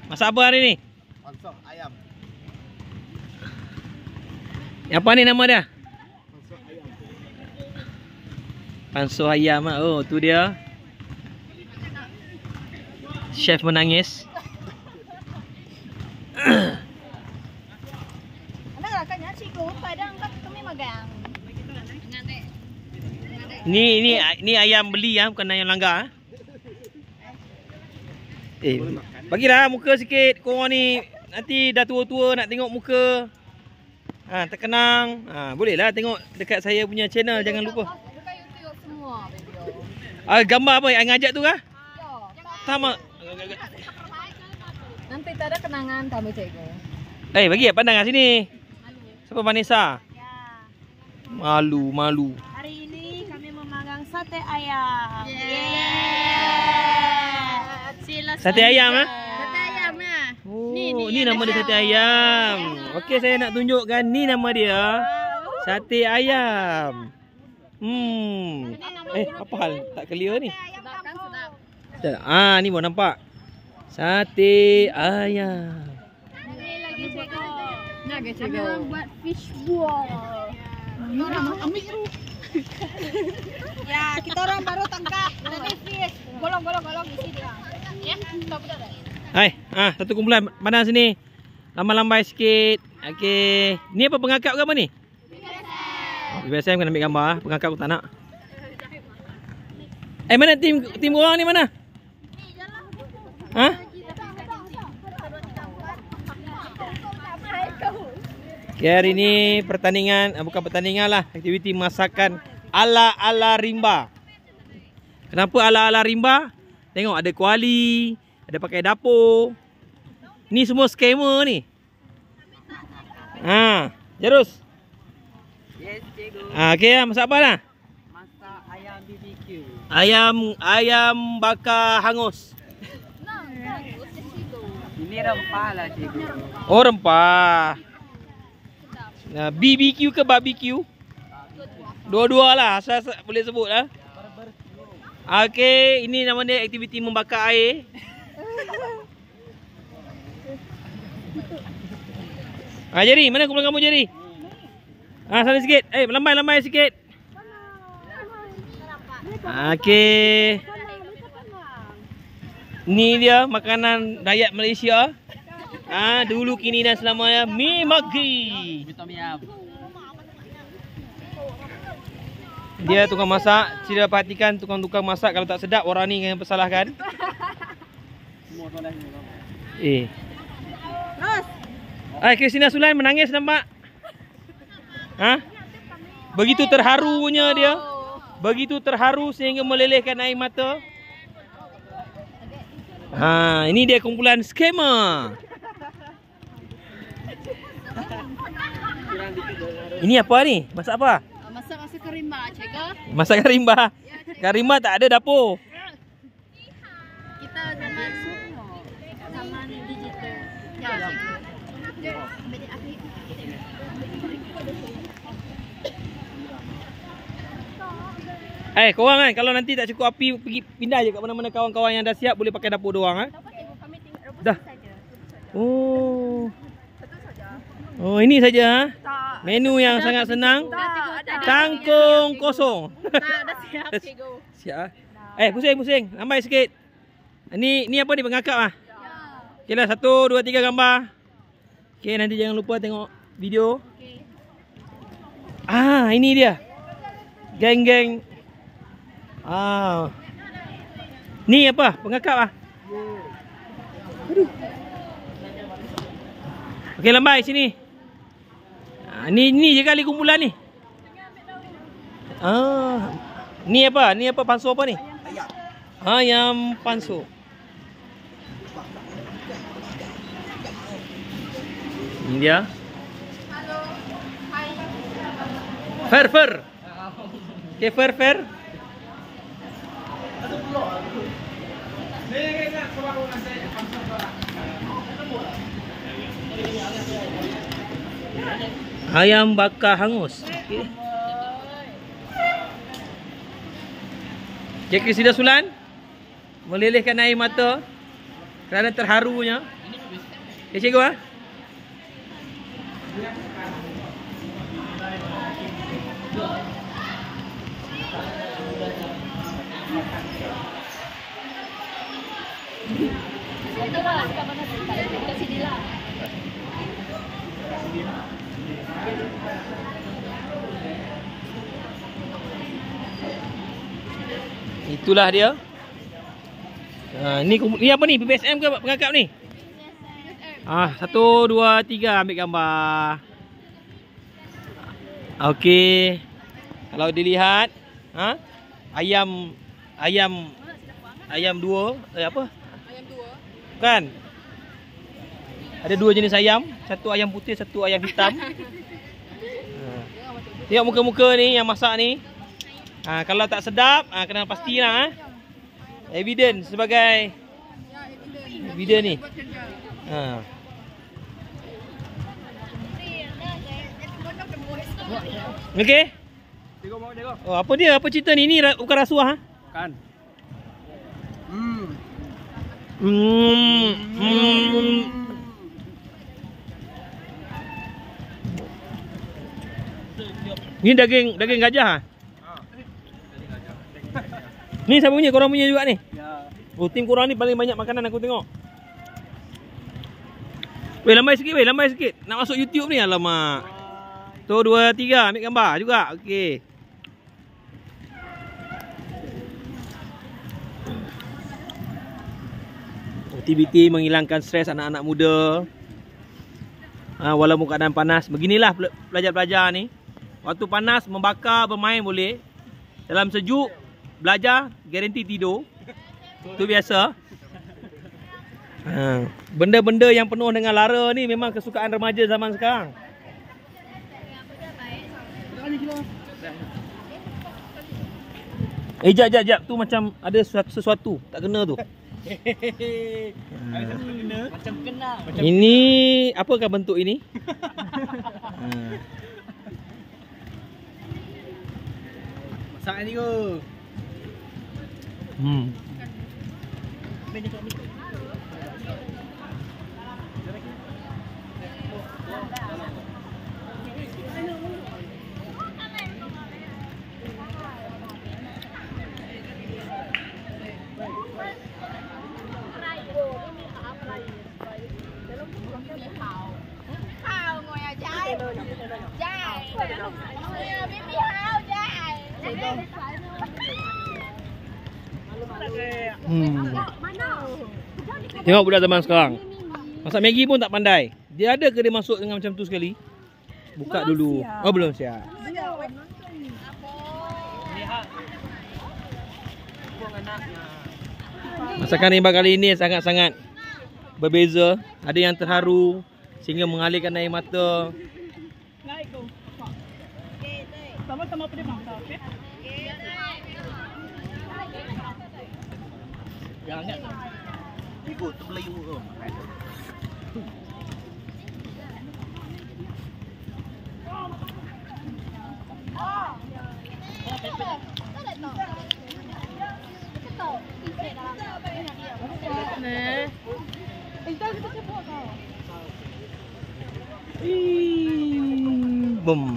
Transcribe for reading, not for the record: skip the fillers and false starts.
Masak apa hari ni? Pansuh ayam. Apa ni nama dia? Pansuh ayam. Pansuh ayam. Oh, tu dia. Chef menangis. Ni ayam beli bukan ayam langgar. Bagilah muka sikit. Korang ni nanti dah tua-tua nak tengok muka. Terkenang. Bolehlah tengok dekat saya punya channel, jangan lupa. Gambar apa yang ngajak tu kah? Sama. Nanti tak ada kenangan kami cikgu. Bagi pandang kat sini. Siapa Vanessa? Ya. Malu. Hari ini kami memagang sate ayam. Sate ayam Sate ayam ya. Oh, ni nama dia sate ayam. Okey, saya nak tunjukkan ni nama dia. Sate ayam. Apa hal? Tak clear ni. Sedap kan sedap. Sedap. Ni baru nampak. Sate ayam. Ini lagi cikgu. Nak cikgu. Kami buat fish ball. Ambil. Ya, kita orang baru tangkap tadi fish. Golong isi dia. Ya, kita buat dah. Hai, satu kumpulan pandang sini. Lambai-lambai sikit. Okey. Ni apa pengangkap ke apa ni? BSM kan ambil gambar, pengangkap aku tak nak. Mana tim orang ni mana? Okay, hari ni pertandingan, bukan pertandingan lah, aktiviti masakan ala-ala rimba. Kenapa ala-ala rimba? Tengok ada kuali, ada pakai dapur. Ni semua skamer ni. Jarus. Yes, cikgu. Okey, masak apa lah? Masak ayam BBQ. Ayam bakar hangus. Ini rempah lah, cikgu. Oh, rempah. BBQ ke barbecue? Dua-dua lah, asal boleh sebut lah. Okey, ini nama dia aktiviti membakar air. Jerry, mana kumpulan kamu Jerry? Sana sikit. Lambai sikit. Okey. Ni dia makanan rakyat Malaysia. Dulu, kini dan selamanya mi magi. Dia tukang masak. Sila perhatikan tukang-tukang masak, kalau tak sedap orang ni yang persalahkan. Christina Sulan menangis nampak. Begitu terharunya dia. Begitu terharu sehingga melelehkan air mata. Ini dia kumpulan skamer. Ini apa ni? Masak apa? Masak karimba, cikgu. Masak karimba. Karimba tak ada dapur. Kita zaman digital. Ya, cikgu. Korang kan kalau nanti tak cukup api, pergi pindah je kat mana-mana kawan-kawan yang dah siap, boleh pakai dapur doang. Dah. Oh, ini saja. Menu yang sangat senang. Kangkung kosong. Dah siap, cikgu. Siap. Pusing. Lambai sikit. Ni apa ni, pengangkap Okeylah, 1, 2, 3 gambar. Okey, nanti jangan lupa tengok video. Ini dia. Geng-geng. Ni apa? Pengangkap Aduh. Okey, lambai sini. Ni je kali kumpulan ni. Ni apa? Ni apa, pansu apa ni? Ayam pansu. Ini dia. Fer. Okey, fer. Ayam bakar hangus. Okey, Christina Sulan melelehkan air mata. kerana terharunya. Okay, cikgu ah. Itulah dia. Ni apa ni? PPSM ke pengangkap ni? 1, 2, 3 ambil gambar. Okey. Kalau dilihat, ayam 2, apa? Ayam 2. Kan? Ada 2 jenis ayam, satu ayam putih, satu ayam hitam. Tengok muka-muka ni yang masak ni. Kalau tak sedap, kena pastilah evidence sebagai evidence ni. Okey. Tengok. Oh, apa dia? Apa cerita ni? Ni bukan rasuah Kan. Ni daging gajah Ni siapa punya? Korang punya juga ni? Ya. Oh, tim korang ni paling banyak makanan aku tengok. Weh, lambai sikit. Nak masuk YouTube ni, alamak. 1, 2, 3, ambil gambar juga. Okey. Aktiviti menghilangkan stres anak-anak muda. Walaupun keadaan panas. Beginilah pelajar-pelajar ni. Waktu panas membakar, bermain boleh. Dalam sejuk belajar, garanti tidur. Itu biasa. Benda-benda yang penuh dengan lara ni memang kesukaan remaja zaman sekarang. Jap. Tu macam ada sesuatu. Tak kena tu. Macam kena. Ini apakah bentuk ini? Masak ni ke? Tengok budak zaman sekarang. Masak Maggi pun tak pandai. Dia ada ke dia masuk dengan macam tu sekali? Buka dulu. Oh, belum siap. Masakan rimba kali ini sangat-sangat berbeza. Ada yang terharu sehingga mengalirkan air mata. Sama-sama pada masa, okey? Jangan. Ikut Melayu tu. Boom.